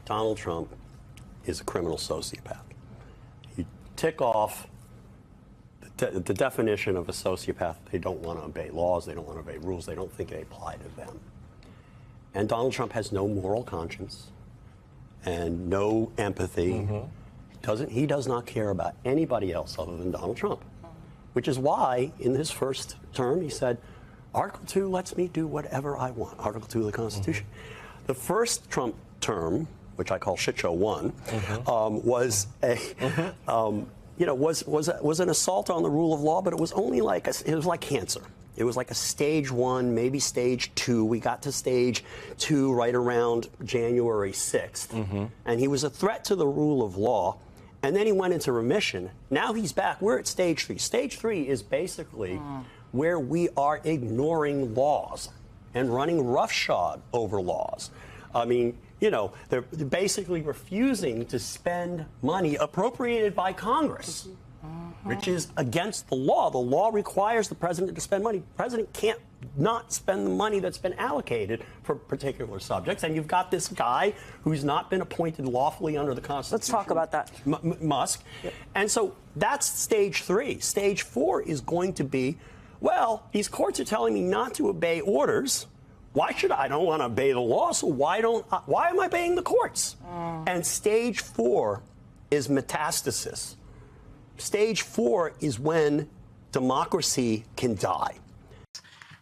Donald Trump is a criminal sociopath. You tick off the definition of a sociopath. They don't want to obey laws. They don't want to obey rules. They don't think they apply to them. And Donald Trump has no moral conscience and no empathy. He does not care about anybody else other than Donald Trump, which is why in his first term he said, Article 2 lets me do whatever I want. Article 2 of the Constitution. The first Trump term, which I call shit show 1, was a was an assault on the rule of law, but it was only like it was like cancer. It was like a stage 1, maybe stage 2. We got to stage 2 right around January 6th, and he was a threat to the rule of law. And then he went into remission. Now he's back. We're at stage 3. Stage 3 is basically where we are ignoring laws and running roughshod over laws. I mean, you know, they're basically refusing to spend money appropriated by Congress, which is against the law. The law requires the president to spend money. The president can't not spend the money that's been allocated for particular subjects. And you've got this guy who's not been appointed lawfully under the Constitution. Let's talk about that. Musk. Yep. And so that's stage 3. Stage 4 is going to be, well, these courts are telling me not to obey orders. Why should I don't want to obey the law, so why am I obeying the courts? And stage 4 is metastasis. Stage 4 is when democracy can die.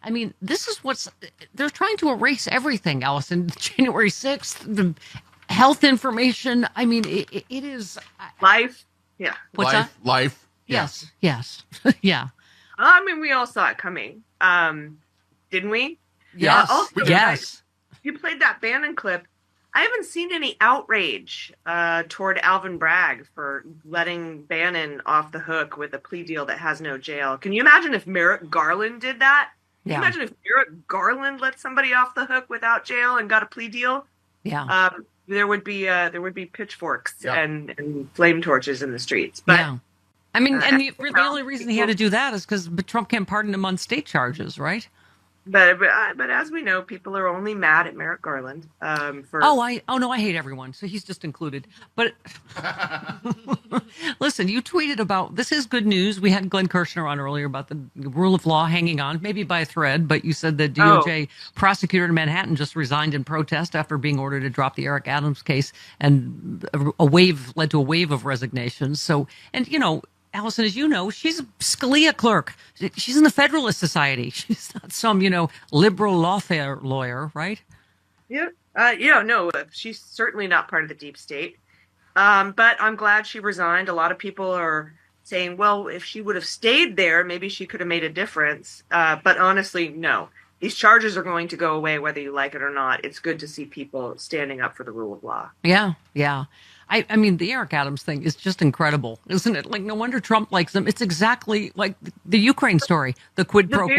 I mean, this is they're trying to erase everything, Allison. January 6th, the health information. I mean, it is. Life. Yeah. What's that? Life. Yes. Yes. Yeah. I mean, we all saw it coming. Didn't we? Yes. Also, yes. You played that Bannon clip. I haven't seen any outrage toward Alvin Bragg for letting Bannon off the hook with a plea deal that has no jail. Can you imagine if Merrick Garland did that? Can you imagine if Merrick Garland let somebody off the hook without jail and got a plea deal? Yeah. There would be pitchforks and flame torches in the streets. But I mean, and the only reason he had to do that is because Trump can't pardon him on state charges, right? But as we know, people are only mad at Merrick Garland for. I hate everyone, so he's just included. But listen, you tweeted about this is good news. We had Glenn Kirshner on earlier about the rule of law hanging on, maybe by a thread. But you said the DOJ prosecutor in Manhattan just resigned in protest after being ordered to drop the Eric Adams case, and a wave led to a wave of resignations. So, and you know, Allison, as you know, she's a Scalia clerk. She's in the Federalist Society. She's not some, liberal lawyer, right? Yeah. No, she's certainly not part of the deep state. But I'm glad she resigned. A lot of people are saying, well, if she would have stayed there, maybe she could have made a difference. But honestly, no. These charges are going to go away whether you like it or not. It's good to see people standing up for the rule of law. Yeah, yeah. I mean, the Eric Adams thing is just incredible, isn't it? Like, no wonder Trump likes them. It's exactly like the Ukraine story, the quid pro quo.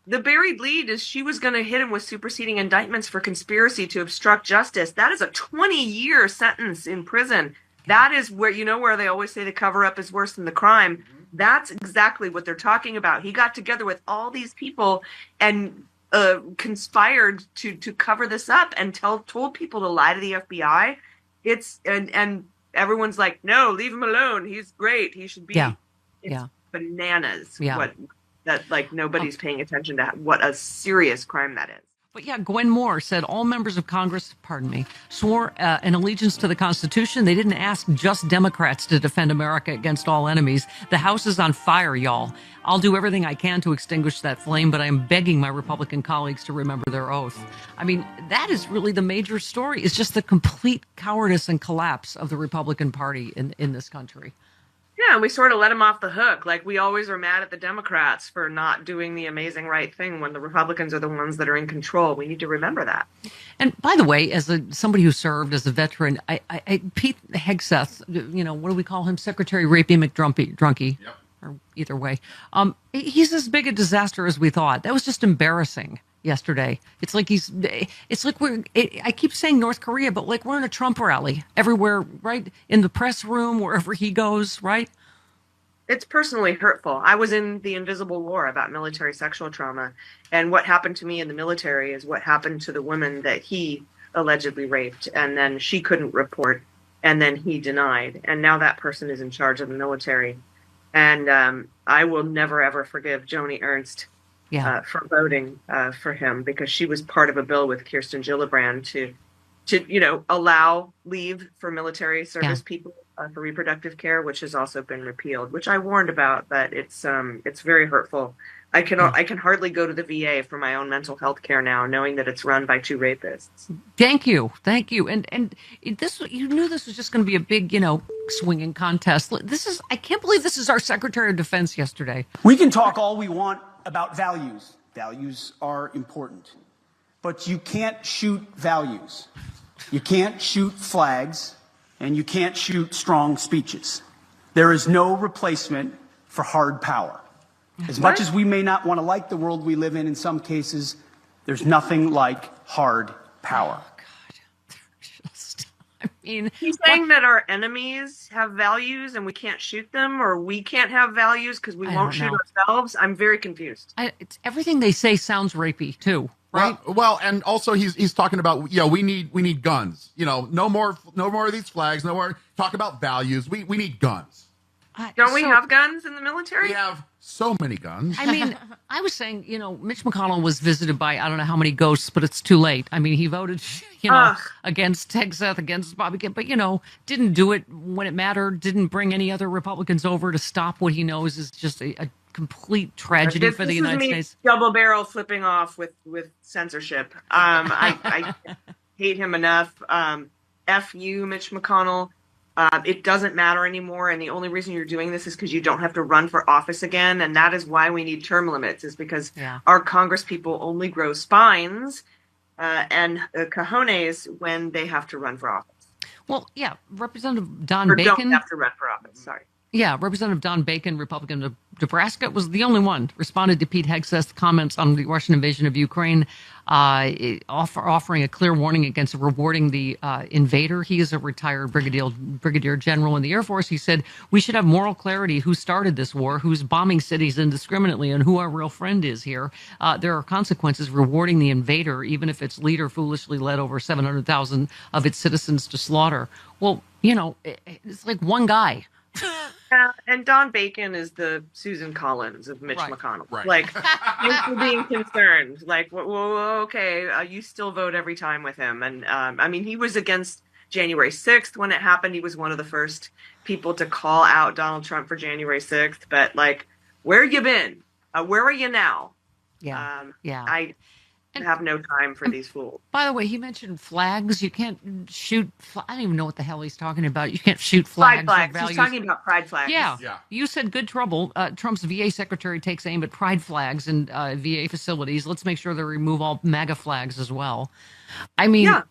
The buried lead is she was going to hit him with superseding indictments for conspiracy to obstruct justice. That is a 20-year sentence in prison. That is where, where they always say the cover-up is worse than the crime. That's exactly what they're talking about. He got together with all these people and conspired to cover this up and told people to lie to the FBI. It's and everyone's like, no, leave him alone. He's great. He should be. It's bananas. Yeah. Nobody's paying attention to what a serious crime that is. But yeah, Gwen Moore said all members of Congress, swore an allegiance to the Constitution. They didn't ask just Democrats to defend America against all enemies. The House is on fire, y'all. I'll do everything I can to extinguish that flame, but I am begging my Republican colleagues to remember their oath. I mean, that is really the major story. It's just the complete cowardice and collapse of the Republican Party in this country. Yeah, and we sort of let them off the hook. Like, we always are mad at the Democrats for not doing the amazing right thing when the Republicans are the ones that are in control. We need to remember that. And by the way, as somebody who served as a veteran, Pete Hegseth, what do we call him? Secretary Rapey McDrunky. Yep. Or either way. He's as big a disaster as we thought. That was just embarrassing yesterday. It's like I keep saying North Korea, but like we're in a Trump rally everywhere, right? In the press room, wherever he goes, right? It's personally hurtful. I was in the Invisible War about military sexual trauma, and what happened to me in the military is what happened to the women that he allegedly raped, and then she couldn't report, and then he denied, and now that person is in charge of the military. And I will never, ever forgive Joni Ernst for voting for him, because she was part of a bill with Kirsten Gillibrand to allow leave for military service people for reproductive care, which has also been repealed, which I warned about, but it's very hurtful. I can hardly go to the VA for my own mental health care now, knowing that it's run by 2 rapists. Thank you. And this, you knew this was just going to be a big, swinging contest. I can't believe this is our Secretary of Defense yesterday. We can talk all we want about values. Values are important, but you can't shoot values. You can't shoot flags, and you can't shoot strong speeches. There is no replacement for hard power. As much as we may not want to like the world we live in some cases, there's nothing like hard power. He's saying that our enemies have values and we can't shoot them, or we can't have values because we won't shoot ourselves. I'm very confused. Everything they say sounds rapey too, right? Well, and also he's talking about we need guns. No more of these flags. No more talk about values. We need guns. Don't we have guns in the military? We have so many guns. I mean, I was saying, Mitch McConnell was visited by I don't know how many ghosts, but it's too late. I mean, he voted, against Hegseth, against Bobby Kemp, but, didn't do it when it mattered, didn't bring any other Republicans over to stop what he knows is just a complete tragedy for the United States. Double barrel flipping off with censorship. I hate him enough. F you, Mitch McConnell. It doesn't matter anymore, and the only reason you're doing this is because you don't have to run for office again, and that is why we need term limits, is because our Congress people only grow spines and cojones when they have to run for office. Well, Representative Don or Bacon... don't have to run for office, sorry. Yeah, Representative Don Bacon, Republican of Nebraska, was the only one responded to Pete Hegseth's comments on the Russian invasion of Ukraine, offering a clear warning against rewarding the invader. He is a retired brigadier general in the Air Force. He said, we should have moral clarity who started this war, who's bombing cities indiscriminately, and who our real friend is here. There are consequences rewarding the invader, even if its leader foolishly led over 700,000 of its citizens to slaughter. Well, it's like one guy. And Don Bacon is the Susan Collins of Mitch McConnell. Right. Like, thanks for being concerned. Like, okay, you still vote every time with him. And he was against January 6th when it happened. He was one of the first people to call out Donald Trump for January 6th. But where you been? Where are you now? I have no time for these fools. By the way, he mentioned flags. You can't shoot. I don't even know what the hell he's talking about. You can't shoot flags. Pride flags. He's talking about pride flags. Yeah. You said good trouble. Trump's VA secretary takes aim at pride flags in VA facilities. Let's make sure they remove all MAGA flags as well. Go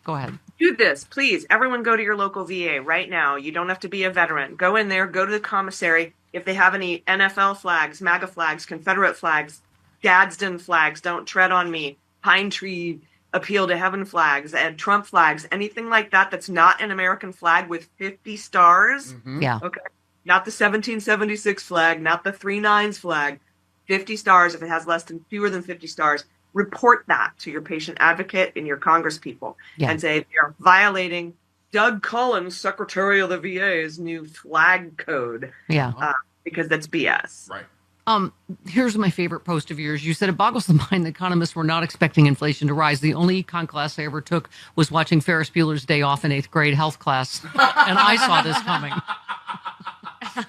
ahead. Do this, please. Everyone go to your local VA right now. You don't have to be a veteran. Go in there. Go to the commissary. If they have any NFL flags, MAGA flags, Confederate flags, Gadsden flags, don't tread on me, pine tree appeal to heaven flags, and Trump flags, anything like that that's not an American flag with 50 stars. Mm-hmm. Yeah. Okay. Not the 1776 flag, not the 3/9 flag. 50 stars. If it has fewer than 50 stars, report that to your patient advocate and your Congress people and say you're violating Doug Collins, Secretary of the VA's new flag code. Yeah. Because that's BS. Right. Here's my favorite post of yours. You said, it boggles the mind that economists were not expecting inflation to rise. The only econ class I ever took was watching Ferris Bueller's Day Off in 8th grade health class. And I saw this coming.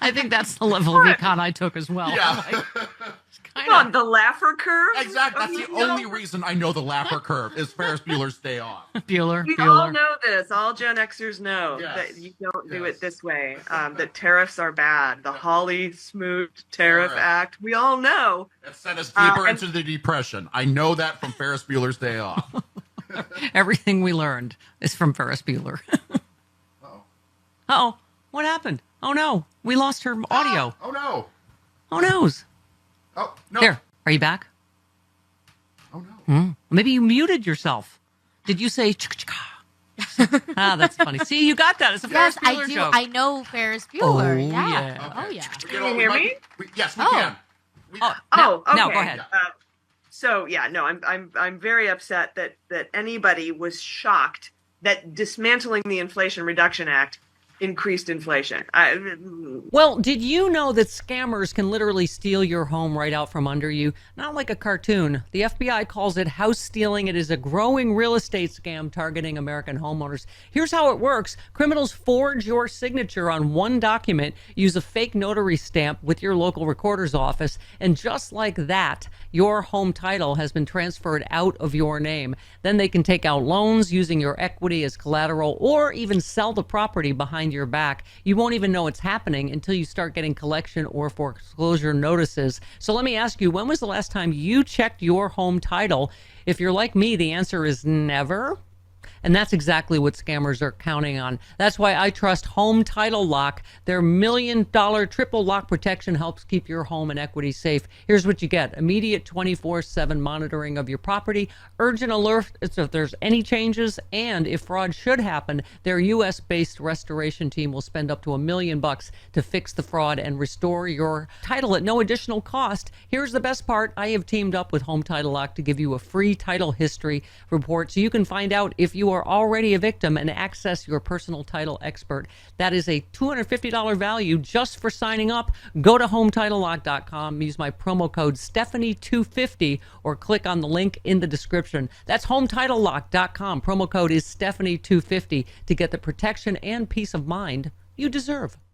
I think that's the level of econ I took as well. Yeah. Come on, the Laffer curve? Exactly. That's the only reason I know the Laffer curve is Ferris Bueller's Day Off. Bueller. We all know this. All Gen Xers know that you don't do it this way. That tariffs are bad. The Hawley Smoot Tariff Act. We all know. That sent us deeper into the Depression. I know that from Ferris Bueller's Day Off. Everything we learned is from Ferris Bueller. Uh-oh. What happened? Oh, no. We lost her audio. Oh, no. Oh, noes. Oh, no. There. Are you back? Oh, no. Maybe you muted yourself. Did you say that's funny. See, you got that. It's a Ferris Bueller joke. I know Ferris Bueller. Oh, yeah. Okay. Oh, yeah. Can you hear me? Yes, we can. Now go ahead. So yeah, no, I'm very upset that anybody was shocked that dismantling the Inflation Reduction Act increased inflation. Well, did you know that scammers can literally steal your home right out from under you? Not like a cartoon. The FBI calls it house stealing. It is a growing real estate scam targeting American homeowners. Here's how it works. Criminals forge your signature on one document, use a fake notary stamp with your local recorder's office, and just like that, your home title has been transferred out of your name. Then they can take out loans using your equity as collateral or even sell the property behind your back. You won't even know it's happening until you start getting collection or foreclosure notices. So let me ask you, when was the last time you checked your home title? If you're like me, the answer is never. And that's exactly what scammers are counting on. That's why I trust Home Title Lock. Their $1 million triple lock protection helps keep your home and equity safe. Here's what you get. Immediate 24/7 monitoring of your property, urgent alert if there's any changes, and if fraud should happen, their US-based restoration team will spend up to $1 million to fix the fraud and restore your title at no additional cost. Here's the best part. I have teamed up with Home Title Lock to give you a free title history report so you can find out if you are already a victim and access your personal title expert. That is a $250 value just for signing up. Go to HometitleLock.com, use my promo code Stephanie250 or click on the link in the description. That's HometitleLock.com. Promo code is Stephanie250 to get the protection and peace of mind you deserve.